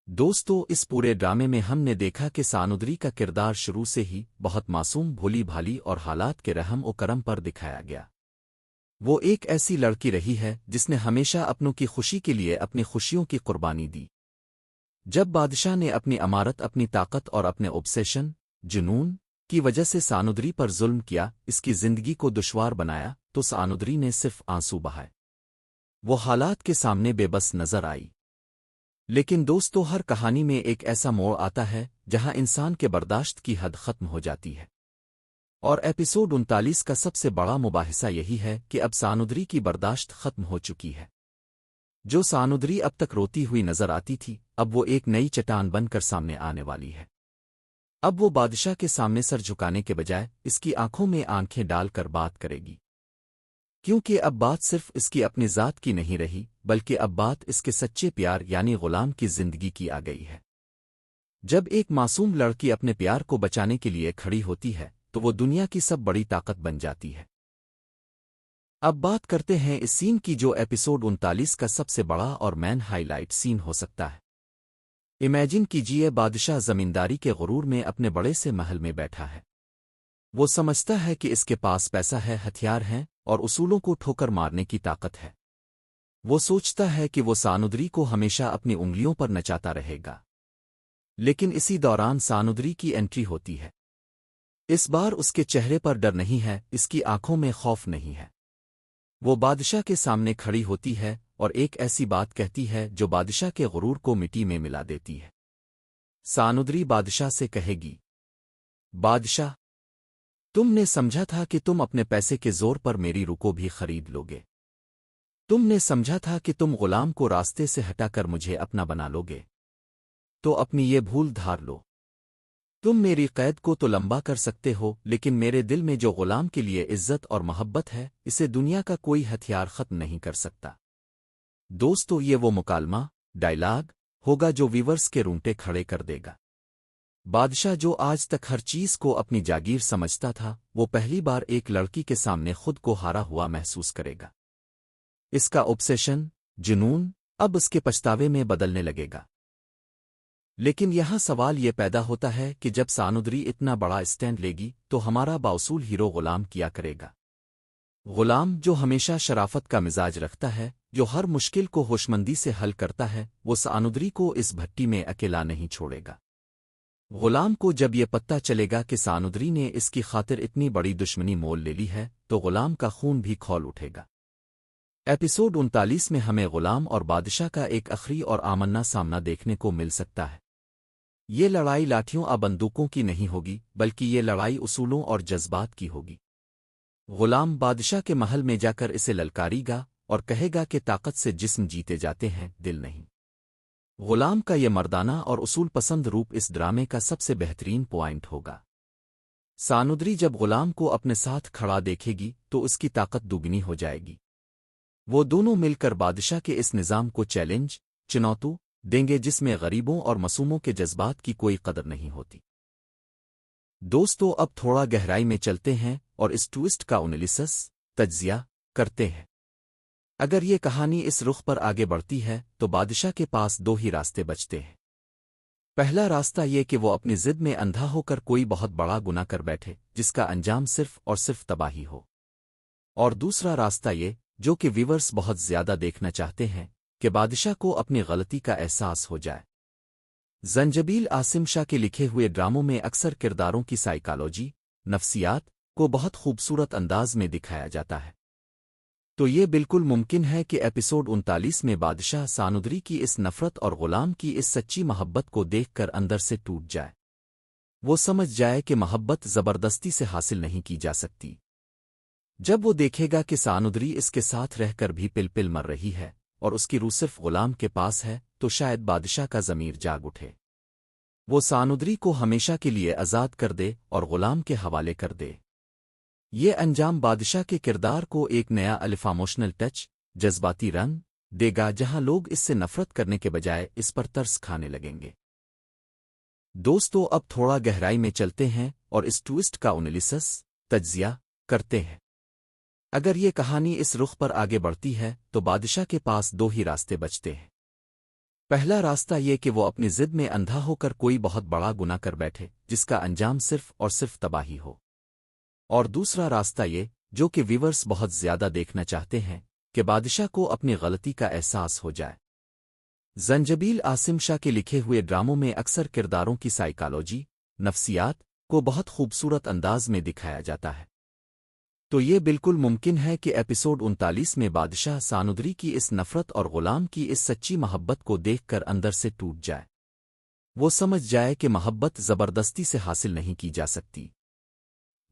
दोस्तों, इस पूरे ड्रामे में हमने देखा कि सानुद्री का किरदार शुरू से ही बहुत मासूम, भोली भाली और हालात के रहम और करम पर दिखाया गया। वो एक ऐसी लड़की रही है जिसने हमेशा अपनों की खुशी के लिए अपनी खुशियों की कुर्बानी दी। जब बादशाह ने अपनी अमारत, अपनी ताकत और अपने ऑब्सेशन, जुनून की वजह से सानुद्री पर जुल्म किया, इसकी जिंदगी को दुश्वार बनाया, तो सानुद्री ने सिर्फ आंसू बहाए। वो हालात के सामने बेबस नजर आई। लेकिन दोस्तों, हर कहानी में एक ऐसा मोड़ आता है जहां इंसान के बर्दाश्त की हद खत्म हो जाती है। और एपिसोड 39 का सबसे बड़ा मुबाहिसा यही है कि अब सानुद्री की बर्दाश्त खत्म हो चुकी है। जो सानुद्री अब तक रोती हुई नजर आती थी, अब वो एक नई चट्टान बनकर सामने आने वाली है। अब वो बादशाह के सामने सर झुकाने के बजाय इसकी आंखों में आंखें डालकर बात करेगी। क्योंकि अब बात सिर्फ इसकी अपनी ज़ात की नहीं रही, बल्कि अब बात इसके सच्चे प्यार यानी गुलाम की जिंदगी की आ गई है। जब एक मासूम लड़की अपने प्यार को बचाने के लिए खड़ी होती है, तो वो दुनिया की सब बड़ी ताकत बन जाती है। अब बात करते हैं इस सीन की, जो एपिसोड 39 का सबसे बड़ा और मैन हाईलाइट सीन हो सकता है। इमेजिन कीजिए, बादशाह जमींदारी के गुरूर में अपने बड़े से महल में बैठा है। वो समझता है कि इसके पास पैसा है, हथियार हैं और उसूलों को ठोकर मारने की ताकत है। वो सोचता है कि वो सानुद्री को हमेशा अपनी उंगलियों पर नचाता रहेगा। लेकिन इसी दौरान सानुद्री की एंट्री होती है। इस बार उसके चेहरे पर डर नहीं है, इसकी आंखों में खौफ नहीं है। वो बादशाह के सामने खड़ी होती है और एक ऐसी बात कहती है जो बादशाह के गुरूर को मिट्टी में मिला देती है। सानुद्री बादशाह से कहेगी, बादशाह, तुमने समझा था कि तुम अपने पैसे के जोर पर मेरी रूह को भी खरीद लोगे। तुमने समझा था कि तुम गुलाम को रास्ते से हटाकर मुझे अपना बना लोगे। तो अपनी ये भूल धार लो। तुम मेरी कैद को तो लंबा कर सकते हो, लेकिन मेरे दिल में जो गुलाम के लिए इज्जत और मोहब्बत है, इसे दुनिया का कोई हथियार खत्म नहीं कर सकता। दोस्तों, ये वो मुकालमा, डायलॉग होगा जो व्यूअर्स के रूंगटे खड़े कर देगा। बादशाह, जो आज तक हर चीज को अपनी जागीर समझता था, वो पहली बार एक लड़की के सामने खुद को हारा हुआ महसूस करेगा। इसका ऑब्सेशन, जुनून अब उसके पछतावे में बदलने लगेगा। लेकिन यहां सवाल ये पैदा होता है कि जब सानुद्री इतना बड़ा स्टैंड लेगी, तो हमारा बाउसूल हीरो गुलाम किया करेगा। गुलाम जो हमेशा शराफत का मिजाज रखता है, जो हर मुश्किल को होशमंदी से हल करता है, वो सानुद्री को इस भट्टी में अकेला नहीं छोड़ेगा। गुलाम को जब ये पता चलेगा कि सानुद्री ने इसकी खातिर इतनी बड़ी दुश्मनी मोल ले ली है, तो गुलाम का खून भी खौल उठेगा। एपिसोड 39 में हमें गुलाम और बादशाह का एक आखिरी और आमन्ना सामना देखने को मिल सकता है। ये लड़ाई लाठियों और बंदूकों की नहीं होगी, बल्कि ये लड़ाई उसूलों और जज्बात की होगी। गुलाम बादशाह के महल में जाकर इसे ललकारेगा और कहेगा कि ताकत से जिस्म जीते जाते हैं, दिल नहीं। गुलाम का ये मर्दाना और उसूल पसंद रूप इस ड्रामे का सबसे बेहतरीन पॉइंट होगा। सानुद्री जब गुलाम को अपने साथ खड़ा देखेगी, तो उसकी ताकत दुगनी हो जाएगी। वो दोनों मिलकर बादशाह के इस निज़ाम को चुनौती देंगे जिसमें गरीबों और मासूमों के जज्बात की कोई कदर नहीं होती। दोस्तों, अब थोड़ा गहराई में चलते हैं और इस ट्विस्ट का एनालिसिस, तज्जिया करते हैं। अगर ये कहानी इस रुख पर आगे बढ़ती है, तो बादशाह के पास दो ही रास्ते बचते हैं। पहला रास्ता ये कि वो अपनी जिद में अंधा होकर कोई बहुत बड़ा गुनाह कर बैठे, जिसका अंजाम सिर्फ और सिर्फ तबाही हो। और दूसरा रास्ता ये, जो कि व्यूअर्स बहुत ज्यादा देखना चाहते हैं, कि बादशाह को अपनी गलती का एहसास हो जाए। जंजबील आसिम शाह के लिखे हुए ड्रामों में अक्सर किरदारों की साइकोलॉजी, नफ्सियात को बहुत खूबसूरत अंदाज में दिखाया जाता है। तो ये बिल्कुल मुमकिन है कि एपिसोड 39 में बादशाह सानुद्री की इस नफरत और गुलाम की इस सच्ची मोहब्बत को देखकर अंदर से टूट जाए। वो समझ जाए कि मोहब्बत जबरदस्ती से हासिल नहीं की जा सकती। जब वो देखेगा कि सानुद्री इसके साथ रहकर भी पिल पिल मर रही है और उसकी रूह सिर्फ गुलाम के पास है, तो शायद बादशाह का ज़मीर जाग उठे। वो सानुद्री को हमेशा के लिए आज़ाद कर दे और गुलाम के हवाले कर दे। ये अंजाम बादशाह के किरदार को एक नया इमोशनल टच, जज्बाती रंग देगा, जहां लोग इससे नफरत करने के बजाय इस पर तरस खाने लगेंगे। दोस्तों, अब थोड़ा गहराई में चलते हैं और इस ट्विस्ट का एनालिसिस, तज्जिया करते हैं। अगर ये कहानी इस रुख पर आगे बढ़ती है, तो बादशाह के पास दो ही रास्ते बचते हैं। پہلا راستہ یہ کہ وہ اپنی ضد میں اندھا ہو کر کوئی بہت بڑا گناہ کر بیٹھے جس کا انجام صرف اور صرف تباہی ہو، اور دوسرا راستہ یہ جو کہ ویورز بہت زیادہ دیکھنا چاہتے ہیں کہ بادشاہ کو اپنی غلطی کا احساس ہو جائے۔ زنجبیل عاصم شاہ کے لکھے ہوئے ڈراموں میں اکثر کرداروں کی سائیکالوجی، نفسیات کو بہت خوبصورت انداز میں دکھایا جاتا ہے، تو یہ بالکل ممکن ہے کہ ایپیسوڈ 39 میں بادشاہ سانودری کی اس نفرت اور غلام کی اس سچی محبت کو دیکھ کر اندر سے ٹوٹ جائے، وہ سمجھ جائے کہ محبت زبردستی سے حاصل نہیں کی جا سکتی۔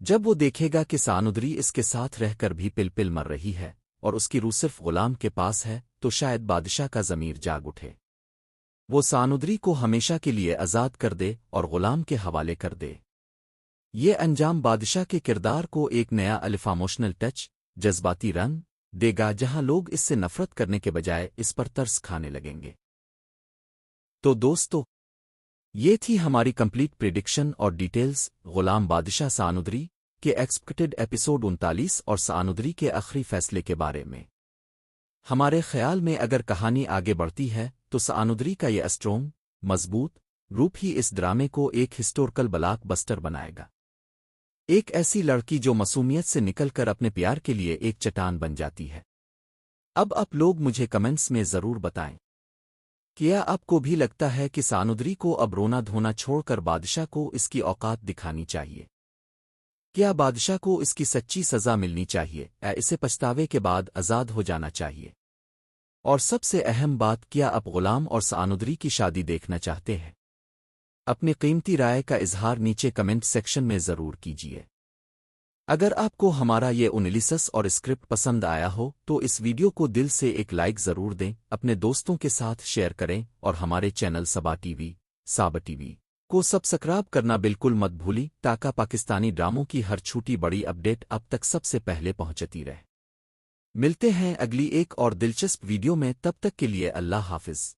جب وہ دیکھے گا کہ سانودری اس کے ساتھ رہ کر بھی پل پل مر رہی ہے اور اس کی روح صرف غلام کے پاس ہے، تو شاید بادشاہ کا ضمیر جاگ اٹھے، وہ سانودری کو ہمیشہ کے لیے آزاد کر دے اور غلام کے حوالے کر دے۔ یہ انجام بادشاہ کے کردار کو ایک نیا ایموشنل ٹچ، جذباتی رنگ دے گا جہاں لوگ اس سے نفرت کرنے کے بجائے اس پر ترس کھانے لگیں گے۔ تو دوستو، یہ تھی ہماری کمپلیٹ پریڈکشن اور ڈیٹیلز غلام بادشاہ سانودری کے ایکسپیکٹڈ ایپیسوڈ 39 اور سانودری کے آخری فیصلے کے بارے میں۔ ہمارے خیال میں اگر کہانی آگے بڑھتی ہے تو سانودری کا یہ اسٹرونگ، مضبوط روپ ہی اس ڈرامے کو ایک ہسٹوریکل بلاک بسٹر بنائے گا، ایک ایسی لڑکی جو معصومیت سے نکل کر اپنے پیار کے لیے ایک چٹان بن جاتی ہے۔ اب آپ لوگ مجھے کمنٹس میں ضرور بتائیں، کیا آپ کو بھی لگتا ہے کہ سانودری کو اب رونا دھونا چھوڑ کر بادشاہ کو اس کی اوقات دکھانی چاہیے؟ کیا بادشاہ کو اس کی سچی سزا ملنی چاہیے یا اسے پچھتاوے کے بعد آزاد ہو جانا چاہیے؟ اور سب سے اہم بات، کیا آپ غلام اور سانودری کی شادی دیکھنا چاہتے ہیں؟ اپنی قیمتی رائے کا اظہار نیچے کمنٹ سیکشن میں ضرور کیجیے۔ اگر آپ کو ہمارا یہ انالیسس اور اسکرپٹ پسند آیا ہو تو اس ویڈیو کو دل سے ایک لائک ضرور دیں، اپنے دوستوں کے ساتھ شیئر کریں اور ہمارے چینل سابا ٹی وی کو سبسکرائب کرنا بالکل مت بھولی تاکہ پاکستانی ڈراموں کی ہر چھوٹی بڑی اپڈیٹ اب تک سب سے پہلے پہنچتی رہے۔ ملتے ہیں اگلی ایک اور دلچسپ ویڈیو میں، تب تک کے لیے اللہ حافظ۔